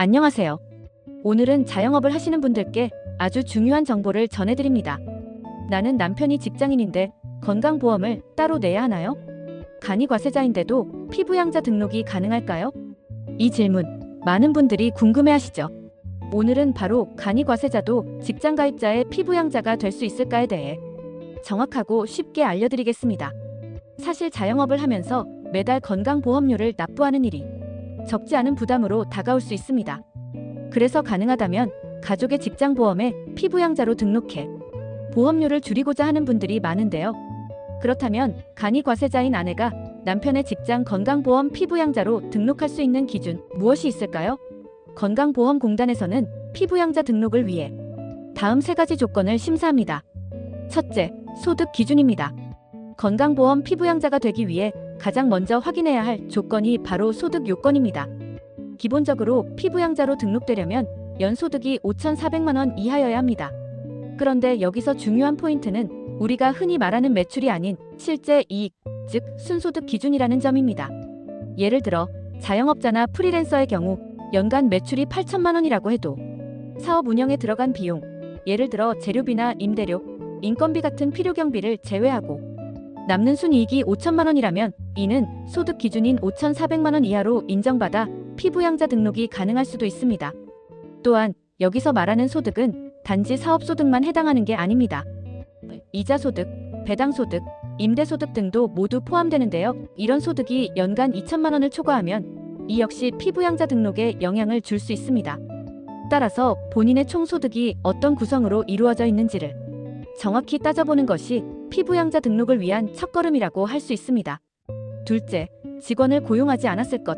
안녕하세요. 오늘은 자영업을 하시는 분들께 아주 중요한 정보를 전해드립니다. 나는 남편이 직장인인데 건강보험을 따로 내야 하나요? 간이과세자인데도 피부양자 등록이 가능할까요? 이 질문 많은 분들이 궁금해하시죠. 오늘은 바로 간이과세자도 직장가입자의 피부양자가 될 수 있을까에 대해 정확하고 쉽게 알려드리겠습니다. 사실 자영업을 하면서 매달 건강보험료를 납부하는 일이 적지 않은 부담으로 다가올 수 있습니다. 그래서 가능하다면 가족의 직장보험에 피부양자로 등록해 보험료를 줄이고자 하는 분들이 많은데요. 그렇다면 간이과세자인 아내가 남편의 직장 건강보험 피부양자로 등록할 수 있는 기준 무엇이 있을까요? 건강보험공단에서는 피부양자 등록을 위해 다음 3가지 조건을 심사합니다. 첫째, 소득 기준입니다. 건강보험 피부양자가 되기 위해 가장 먼저 확인해야 할 조건이 바로 소득 요건입니다. 기본적으로 피부양자로 등록되려면 연소득이 5,400만 원 이하여야 합니다. 그런데 여기서 중요한 포인트는 우리가 흔히 말하는 매출이 아닌 실제 이익, 즉 순소득 기준이라는 점입니다. 예를 들어 자영업자나 프리랜서의 경우 연간 매출이 8천만 원이라고 해도 사업 운영에 들어간 비용, 예를 들어 재료비나 임대료, 인건비 같은 필요 경비를 제외하고 남는 순이익이 5천만 원이라면 이는 소득 기준인 5,400만 원 이하로 인정받아 피부양자 등록이 가능할 수도 있습니다. 또한 여기서 말하는 소득은 단지 사업소득만 해당하는 게 아닙니다. 이자소득, 배당소득, 임대소득 등도 모두 포함되는데요. 이런 소득이 연간 2천만 원을 초과하면 이 역시 피부양자 등록에 영향을 줄 수 있습니다. 따라서 본인의 총소득이 어떤 구성으로 이루어져 있는지를 정확히 따져보는 것이 피부양자 등록을 위한 첫걸음이라고 할 수 있습니다. 둘째, 직원을 고용하지 않았을 것.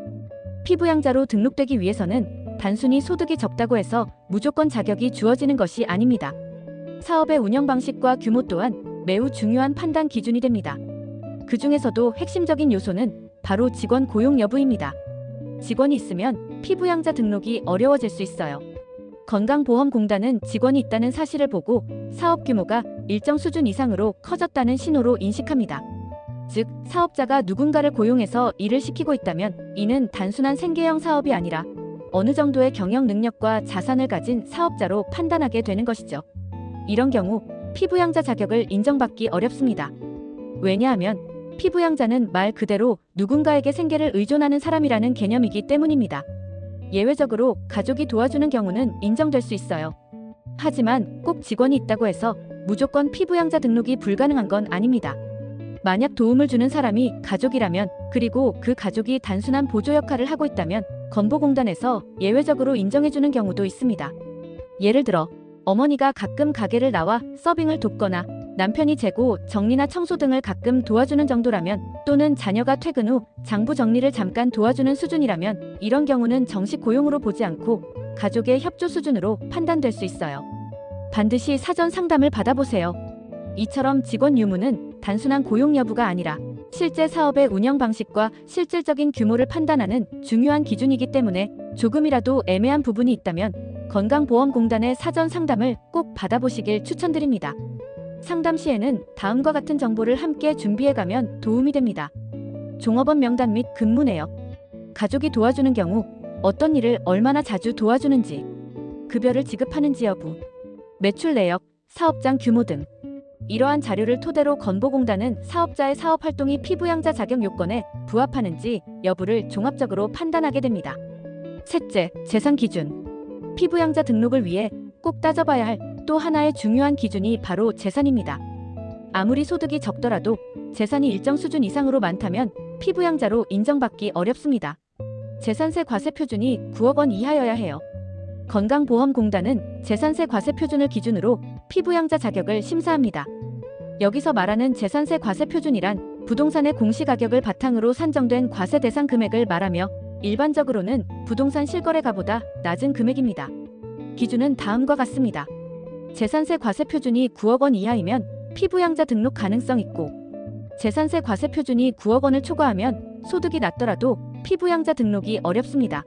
피부양자로 등록되기 위해서는 단순히 소득이 적다고 해서 무조건 자격이 주어지는 것이 아닙니다. 사업의 운영 방식과 규모 또한 매우 중요한 판단 기준이 됩니다. 그 중에서도 핵심적인 요소는 바로 직원 고용 여부입니다. 직원이 있으면 피부양자 등록이 어려워질 수 있어요. 건강보험공단은 직원이 있다는 사실을 보고 사업 규모가 일정 수준 이상으로 커졌다는 신호로 인식합니다. 즉, 사업자가 누군가를 고용해서 일을 시키고 있다면 이는 단순한 생계형 사업이 아니라 어느 정도의 경영 능력과 자산을 가진 사업자로 판단하게 되는 것이죠. 이런 경우 피부양자 자격을 인정받기 어렵습니다. 왜냐하면 피부양자는 말 그대로 누군가에게 생계를 의존하는 사람이라는 개념이기 때문입니다. 예외적으로 가족이 도와주는 경우는 인정될 수 있어요. 하지만 꼭 직원이 있다고 해서 무조건 피부양자 등록이 불가능한 건 아닙니다. 만약 도움을 주는 사람이 가족이라면, 그리고 그 가족이 단순한 보조 역할을 하고 있다면 건보공단에서 예외적으로 인정해주는 경우도 있습니다. 예를 들어 어머니가 가끔 가게를 나와 서빙을 돕거나 남편이 재고, 정리나 청소 등을 가끔 도와주는 정도라면, 또는 자녀가 퇴근 후 장부 정리를 잠깐 도와주는 수준이라면 이런 경우는 정식 고용으로 보지 않고 가족의 협조 수준으로 판단될 수 있어요. 반드시 사전 상담을 받아보세요. 이처럼 직원 유무는 단순한 고용 여부가 아니라 실제 사업의 운영 방식과 실질적인 규모를 판단하는 중요한 기준이기 때문에 조금이라도 애매한 부분이 있다면 건강보험공단의 사전 상담을 꼭 받아보시길 추천드립니다. 상담 시에는 다음과 같은 정보를 함께 준비해가면 도움이 됩니다. 종업원 명단 및 근무 내역, 가족이 도와주는 경우 어떤 일을 얼마나 자주 도와주는지, 급여를 지급하는지 여부, 매출 내역, 사업장 규모 등 이러한 자료를 토대로 건보공단은 사업자의 사업활동이 피부양자 자격 요건에 부합하는지 여부를 종합적으로 판단하게 됩니다. 셋째, 재산 기준. 피부양자 등록을 위해 꼭 따져봐야 할 또 하나의 중요한 기준이 바로 재산입니다. 아무리 소득이 적더라도 재산이 일정 수준 이상으로 많다면 피부양자로 인정받기 어렵습니다. 재산세 과세 표준이 9억 원 이하여야 해요. 건강보험공단은 재산세 과세 표준을 기준으로 피부양자 자격을 심사합니다. 여기서 말하는 재산세 과세 표준이란 부동산의 공시가격을 바탕으로 산정된 과세 대상 금액을 말하며 일반적으로는 부동산 실거래가보다 낮은 금액입니다. 기준은 다음과 같습니다. 재산세 과세 표준이 9억 원 이하이면 피부양자 등록 가능성 있고, 재산세 과세 표준이 9억 원을 초과하면 소득이 낮더라도 피부양자 등록이 어렵습니다.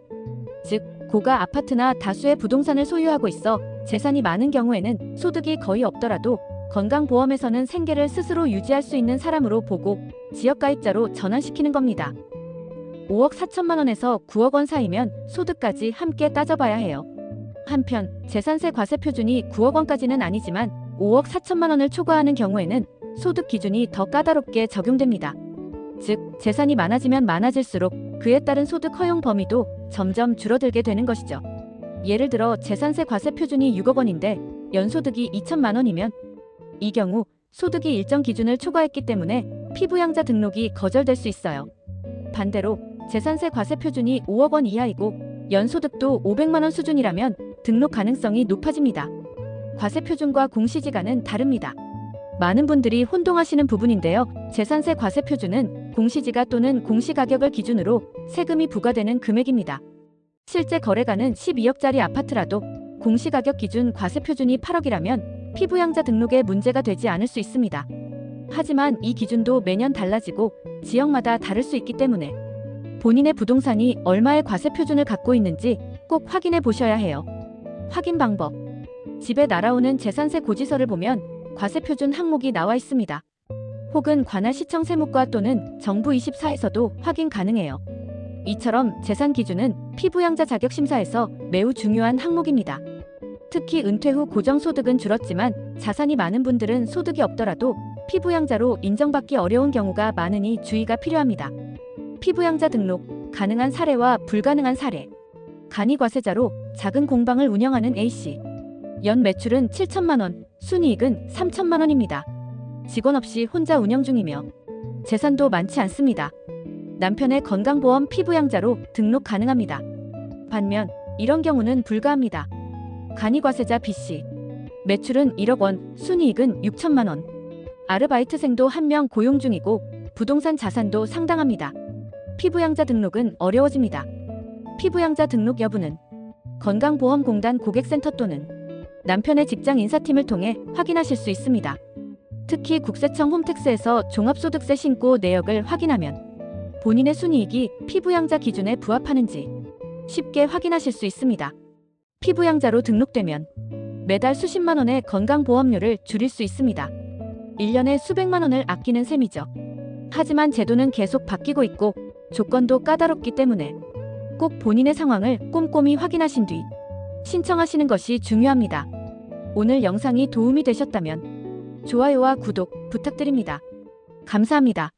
즉, 고가 아파트나 다수의 부동산을 소유하고 있어 재산이 많은 경우에는 소득이 거의 없더라도 건강보험에서는 생계를 스스로 유지할 수 있는 사람으로 보고 지역가입자로 전환시키는 겁니다. 5억 4천만 원에서 9억 원 사이면 소득까지 함께 따져봐야 해요. 한편 재산세 과세 표준이 9억 원까지는 아니지만 5억 4천만 원을 초과하는 경우에는 소득 기준이 더 까다롭게 적용됩니다. 즉, 재산이 많아지면 많아질수록 그에 따른 소득 허용 범위도 점점 줄어들게 되는 것이죠. 예를 들어 재산세 과세 표준이 6억 원인데 연소득이 2천만 원이면 이 경우 소득이 일정 기준을 초과했기 때문에 피부양자 등록이 거절될 수 있어요. 반대로 재산세 과세 표준이 5억 원 이하이고 연소득도 500만 원 수준이라면 등록 가능성이 높아집니다. 과세 표준과 공시지가는 다릅니다. 많은 분들이 혼동하시는 부분인데요. 재산세 과세 표준은 공시지가 또는 공시가격을 기준으로 세금이 부과되는 금액입니다. 실제 거래가는 12억짜리 아파트라도 공시가격 기준 과세 표준이 8억이라면 피부양자 등록에 문제가 되지 않을 수 있습니다. 하지만 이 기준도 매년 달라지고 지역마다 다를 수 있기 때문에 본인의 부동산이 얼마의 과세 표준을 갖고 있는지 꼭 확인해 보셔야 해요. 확인 방법. 집에 날아오는 재산세 고지서를 보면 과세 표준 항목이 나와 있습니다. 혹은 관할 시청 세무과 또는 정부 24에서도 확인 가능해요. 이처럼 재산 기준은 피부양자 자격 심사에서 매우 중요한 항목입니다. 특히 은퇴 후 고정소득은 줄었지만 자산이 많은 분들은 소득이 없더라도 피부양자로 인정받기 어려운 경우가 많으니 주의가 필요합니다. 피부양자 등록, 가능한 사례와 불가능한 사례. 간이과세자로 작은 공방을 운영하는 A씨. 연 매출은 7천만 원, 순이익은 3천만 원입니다. 직원 없이 혼자 운영 중이며 재산도 많지 않습니다. 남편의 건강보험 피부양자로 등록 가능합니다. 반면 이런 경우는 불가합니다. 간이과세자 B씨. 매출은 1억 원, 순이익은 6천만 원. 아르바이트생도 1명 고용 중이고 부동산 자산도 상당합니다. 피부양자 등록은 어려워집니다. 피부양자 등록 여부는 건강보험공단 고객센터 또는 남편의 직장 인사팀을 통해 확인하실 수 있습니다. 특히 국세청 홈택스에서 종합소득세 신고 내역을 확인하면 본인의 순이익이 피부양자 기준에 부합하는지 쉽게 확인하실 수 있습니다. 피부양자로 등록되면 매달 수십만 원의 건강보험료를 줄일 수 있습니다. 1년에 수백만 원을 아끼는 셈이죠. 하지만 제도는 계속 바뀌고 있고 조건도 까다롭기 때문에 꼭 본인의 상황을 꼼꼼히 확인하신 뒤 신청하시는 것이 중요합니다. 오늘 영상이 도움이 되셨다면 좋아요와 구독 부탁드립니다. 감사합니다.